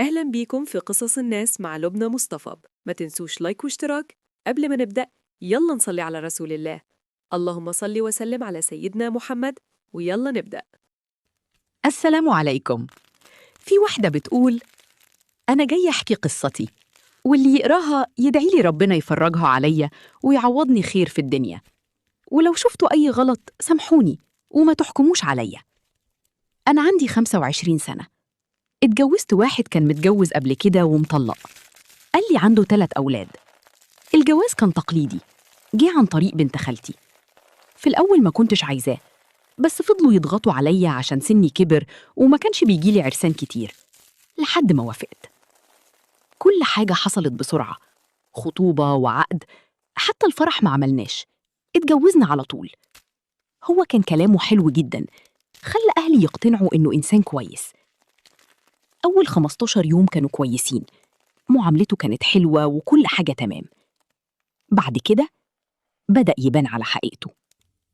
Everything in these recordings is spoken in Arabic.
أهلا بيكم في قصص الناس مع لبنى مصطفى. ما تنسوش لايك واشتراك. قبل ما نبدأ يلا نصلي على رسول الله. اللهم صل وسلم على سيدنا محمد، ويلا نبدأ. السلام عليكم. في واحدة بتقول: أنا جاية أحكي قصتي، واللي يقراها يدعي لي ربنا يفرجها عليا ويعوضني خير في الدنيا، ولو شفتوا أي غلط سامحوني وما تحكموش عليا. أنا عندي 25 سنة، اتجوزت واحد كان متجوز قبل كده ومطلق. قال لي عنده 3 أولاد. الجواز كان تقليدي، جه عن طريق بنت خالتي. في الأول ما كنتش عايزاه، بس فضلوا يضغطوا عليا عشان سني كبر وما كانش بيجيلي عرسان كتير، لحد ما وافقت. كل حاجة حصلت بسرعة، خطوبة وعقد، حتى الفرح ما عملناش، اتجوزنا على طول. هو كان كلامه حلو جدا، خلى أهلي يقتنعوا إنه إنسان كويس. أول 15 يوم كانوا كويسين، معاملته كانت حلوة وكل حاجة تمام. بعد كده بدأ يبان على حقيقته.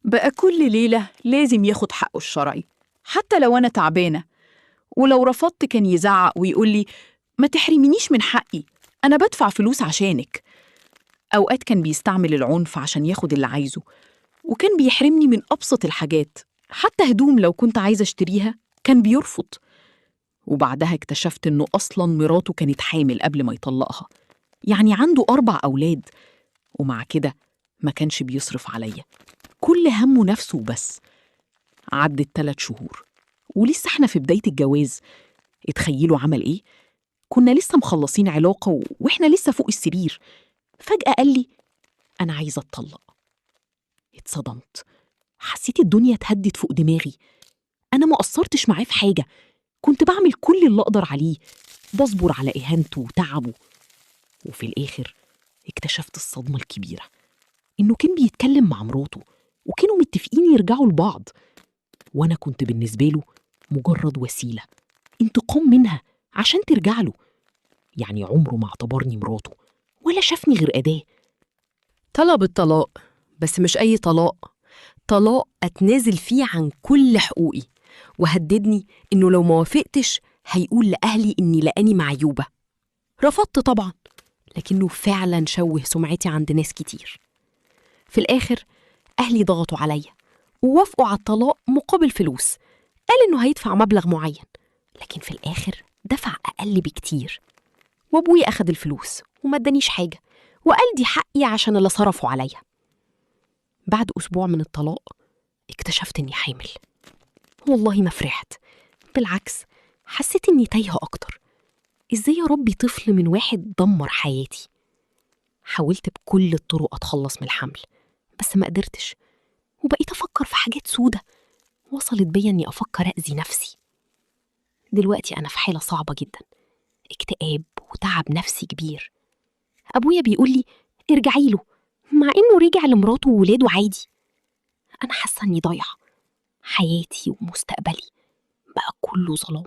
بقى كل ليلة لازم ياخد حقه الشرعي، حتى لو أنا تعبانة، ولو رفضت كان يزعق ويقول لي: ما تحرمينيش من حقي، أنا بدفع فلوس عشانك. أوقات كان بيستعمل العنف عشان ياخد اللي عايزه، وكان بيحرمني من أبسط الحاجات، حتى هدوم لو كنت عايزة أشتريها كان بيرفض. وبعدها اكتشفت إنه أصلاً مراته كانت حامل قبل ما يطلقها، يعني عنده 4 أولاد، ومع كده ما كانش بيصرف عليا، كل همه نفسه بس. عدت 3 شهور ولسه احنا في بداية الجواز. اتخيلوا عمل ايه؟ كنا لسه مخلصين علاقة واحنا لسه فوق السرير. فجأة قال لي: أنا عايزة أتطلق. اتصدمت، حسيت الدنيا اتهدت فوق دماغي. أنا ما قصرتش معاه في حاجة، كنت بعمل كل اللي أقدر عليه، بصبر على إهانته وتعبه. وفي الآخر اكتشفت الصدمة الكبيرة، إنه كان بيتكلم مع مراته وكانوا متفقين يرجعوا لبعض، وأنا كنت بالنسبة له مجرد وسيلة، انتقام منها عشان ترجع له. يعني عمره ما اعتبرني مراته ولا شافني غير أداة. طلب الطلاق، بس مش أي طلاق، طلاق أتنازل فيه عن كل حقوقي، وهددني إنه لو ما وافقتش هيقول لأهلي إني لقاني معيوبة. رفضت طبعاً، لكنه فعلاً شوه سمعتي عند ناس كتير. في الآخر أهلي ضغطوا عليا ووافقوا على الطلاق مقابل فلوس. قال إنه هيدفع مبلغ معين، لكن في الآخر دفع أقل بكتير. وأبوي أخد الفلوس وما ادانيش حاجة، وقال دي حقي عشان اللي صرفوا عليا. بعد أسبوع من الطلاق اكتشفت إني حامل. والله ما فرحت، بالعكس حسيت إني تايهة أكتر. إزاي أربي طفل من واحد دمر حياتي؟ حاولت بكل الطرق أتخلص من الحمل، بس ما قدرتش، وبقيت أفكر في حاجات سودة وصلت بيا إني أفكر أذي نفسي. دلوقتي أنا في حالة صعبة جدا، اكتئاب وتعب نفسي كبير. أبويا بيقول لي ارجعي له، مع إنه رجع لمراته وولاده عادي. أنا حاسة إني ضايعة، حياتي ومستقبلي بقى كله ظلام.